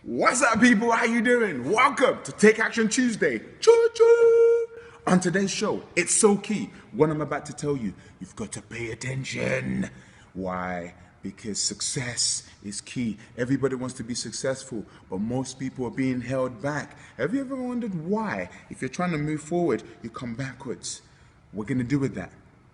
What's up, people? How you doing? Welcome to Take Action Tuesday. Choo-choo! On today's show, it's so key. What I'm about to tell you, you've got to pay attention. Why? Because success is key. Everybody wants to be successful, but most people are being held back. Have you ever wondered why? If you're trying to move forward, you come backwards. We're going to deal with that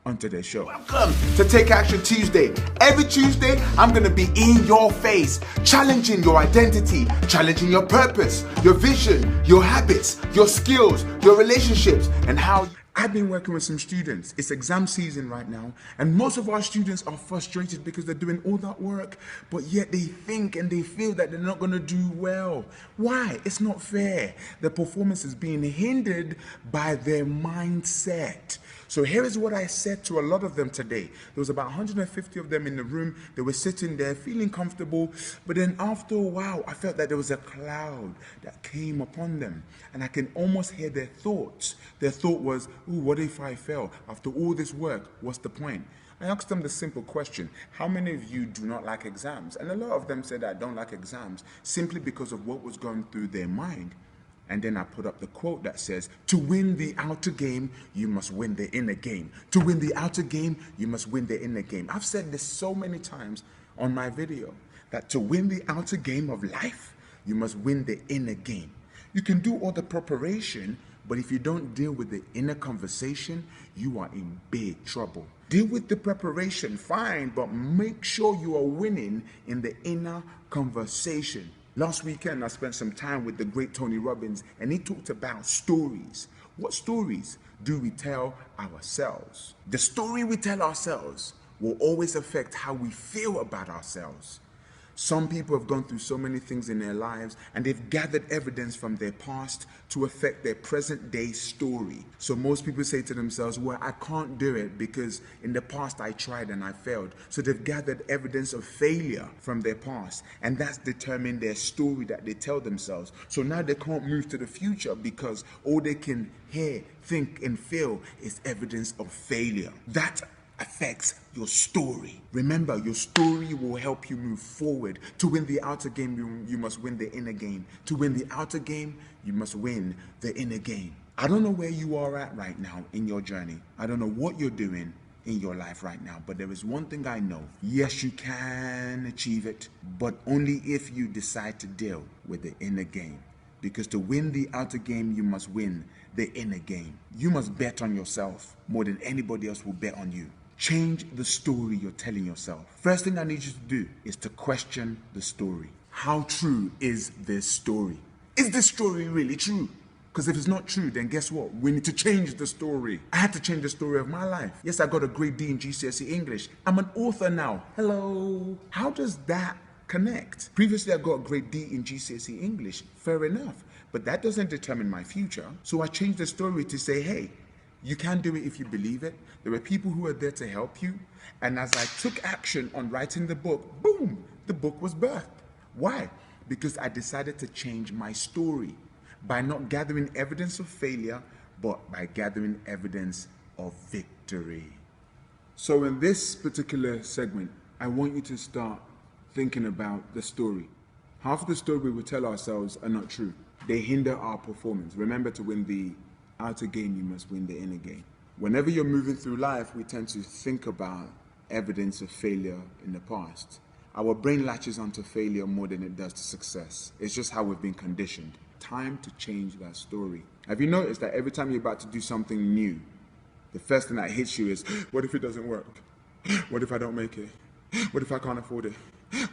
on today's show. Welcome to Take Action Tuesday. Every Tuesday, I'm going to be in your face, challenging your identity, challenging your purpose, your vision, your habits, your skills, your relationships, and how I've been working with some students. It's exam season right now, and most of our students are frustrated because they're doing all that work, but yet they think and they feel that they're not going to do well. Why? It's not fair. Their performance is being hindered by their mindset. So here is what I said to a lot of them today. There was about 150 of them in the room. They were sitting there feeling comfortable, but then after a while, I felt that there was a cloud that came upon them, and I can almost hear their thoughts. Their thought was, ooh, what if I fail? After all this work, what's the point? I asked them the simple question, how many of you do not like exams? And a lot of them said, I don't like exams, simply because of what was going through their mind. And then I put up the quote that says, to win the outer game, you must win the inner game. To win the outer game, you must win the inner game. I've said this so many times on my video, that to win the outer game of life, you must win the inner game. You can do all the preparation, but if you don't deal with the inner conversation, you are in big trouble. Deal with the preparation, fine, but make sure you are winning in the inner conversation. Last weekend, I spent some time with the great Tony Robbins, and he talked about stories. What stories do we tell ourselves? The story we tell ourselves will always affect how we feel about ourselves. Some people have gone through so many things in their lives, and they've gathered evidence from their past to affect their present day story. So most people say to themselves, well, I can't do it because in the past I tried and I failed. So they've gathered evidence of failure from their past, and that's determined their story that they tell themselves. So now they can't move to the future because all they can hear, think, and feel is evidence of failure. That affects your story. Remember, your story will help you move forward. To win the outer game, you must win the inner game. To win the outer game, you must win the inner game. I don't know where you are at right now in your journey. I don't know what you're doing in your life right now, but there is one thing I know. Yes, you can achieve it, but only if you decide to deal with the inner game. Because to win the outer game, you must win the inner game. You must bet on yourself more than anybody else will bet on you. Change the story you're telling yourself. First thing I need you to do is to question the story. How true is this story? Is this story really true? Because if it's not true, then guess what? We need to change the story. I had to change the story of my life. Yes, I got a grade D in GCSE English. I'm an author now. Hello. How does that connect? Previously, I got a grade D in GCSE English. Fair enough. But that doesn't determine my future. So I changed the story to say, hey, you can do it if you believe it. There were people who were there to help you. And as I took action on writing the book, boom, the book was birthed. Why? Because I decided to change my story by not gathering evidence of failure, but by gathering evidence of victory. So in this particular segment, I want you to start thinking about the story. Half of the story we tell ourselves are not true. They hinder our performance. Remember, to win the outer game, you must win the inner game. Whenever you're moving through life, we tend to think about evidence of failure in the past. Our brain latches onto failure more than it does to success. It's just how we've been conditioned. Time to change that story. Have you noticed that every time you're about to do something new, the first thing that hits you is, what if it doesn't work? What if I don't make it? What if I can't afford it?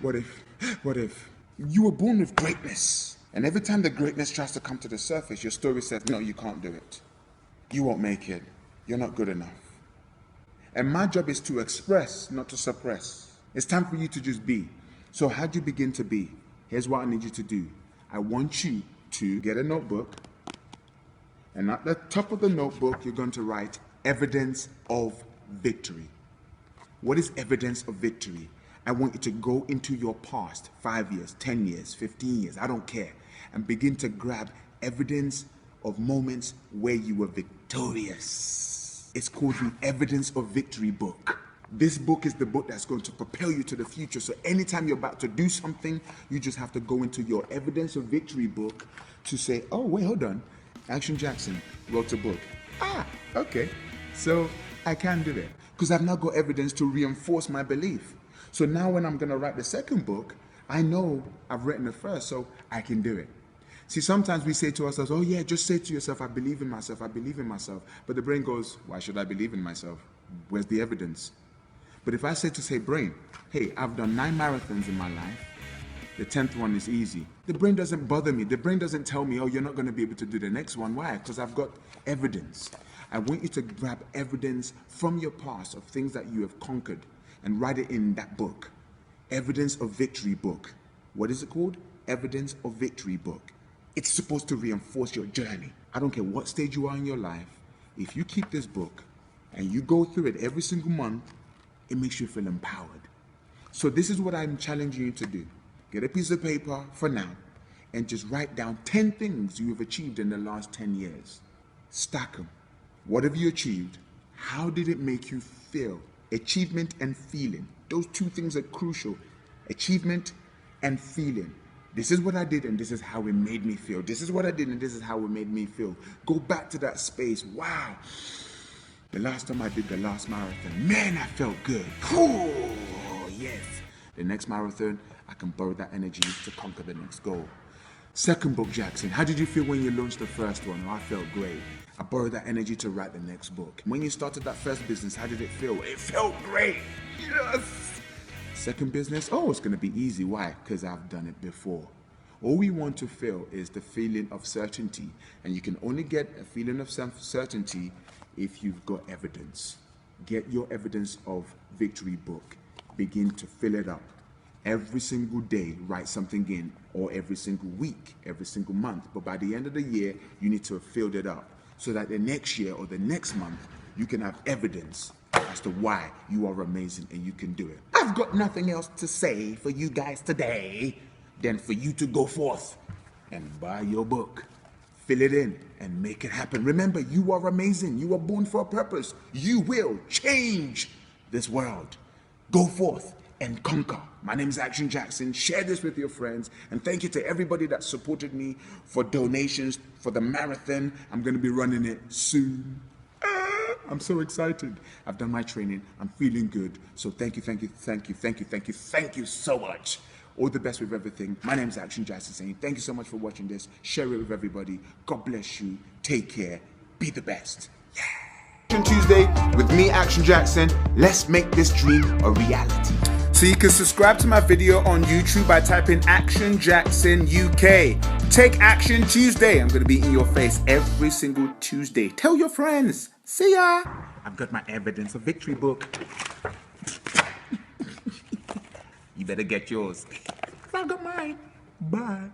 What if? You were born with greatness. And every time the greatness tries to come to the surface, your story says, no, you can't do it. You won't make it. You're not good enough. And my job is to express, not to suppress. It's time for you to just be. So how do you begin to be? Here's what I need you to do. I want you to get a notebook. And at the top of the notebook, you're going to write evidence of victory. What is evidence of victory? I want you to go into your past, 5 years, 10 years, 15 years, I don't care, and begin to grab evidence of moments where you were victorious. It's called the Evidence of Victory book. This book is the book that's going to propel you to the future. So anytime you're about to do something, you just have to go into your evidence of victory book to say, oh, wait, hold on. Action Jackson wrote a book. Ah, okay. So I can do it because I've now got evidence to reinforce my belief. So now when I'm going to write the second book, I know I've written the first, so I can do it. See, sometimes we say to ourselves, oh yeah, just say to yourself, I believe in myself, I believe in myself. But the brain goes, why should I believe in myself? Where's the evidence? But if I say to brain, hey, I've done 9 marathons in my life, the 10th one is easy. The brain doesn't bother me. The brain doesn't tell me, oh, you're not going to be able to do the next one. Why? Because I've got evidence. I want you to grab evidence from your past of things that you have conquered and write it in that book. Evidence of Victory book. What is it called? Evidence of Victory book. It's supposed to reinforce your journey. I don't care what stage you are in your life. If you keep this book and you go through it every single month, it makes you feel empowered. So this is what I'm challenging you to do. Get a piece of paper for now and just write down 10 things you have achieved in the last 10 years. Stack them. What have you achieved? How did it make you feel? Achievement and feeling. Those 2 things are crucial. Achievement and feeling. This is what I did and this is how it made me feel. This is what I did and this is how it made me feel. Go back to that space. Wow. The last time I did the last marathon, man, I felt good. Oh, yes. The next marathon, I can borrow that energy to conquer the next goal. Second book, Jackson. How did you feel when you launched the first one? Oh, I felt great. I borrowed that energy to write the next book. When you started that first business, how did it feel? It felt great. Yes. Second business, oh, it's going to be easy. Why? Because I've done it before. All we want to feel is the feeling of certainty. And you can only get a feeling of certainty if you've got evidence. Get your evidence of victory book. Begin to fill it up. Every single day, write something in, or every single week, every single month. But by the end of the year, you need to have filled it up so that the next year or the next month, you can have evidence as to why you are amazing and you can do it. I've got nothing else to say for you guys today than for you to go forth and buy your book. Fill it in and make it happen. Remember, you are amazing. You are born for a purpose. You will change this world. Go forth and conquer. My name is Action Jackson. Share this with your friends. And thank you to everybody that supported me for donations for the marathon. I'm going to be running it soon. I'm so excited. I've done my training. I'm feeling good. So thank you so much. All the best with everything. My name is Action Jackson saying thank you so much for watching this. Share it with everybody. God bless you. Take care. Be the best. Yeah. Action Tuesday with me, Action Jackson. Let's make this dream a reality. So you can subscribe to my video on YouTube by typing Action Jackson UK. Take Action Tuesday. I'm going to be in your face every single Tuesday. Tell your friends. See ya. I've got my evidence of victory book. You better get yours. I got mine. Bye.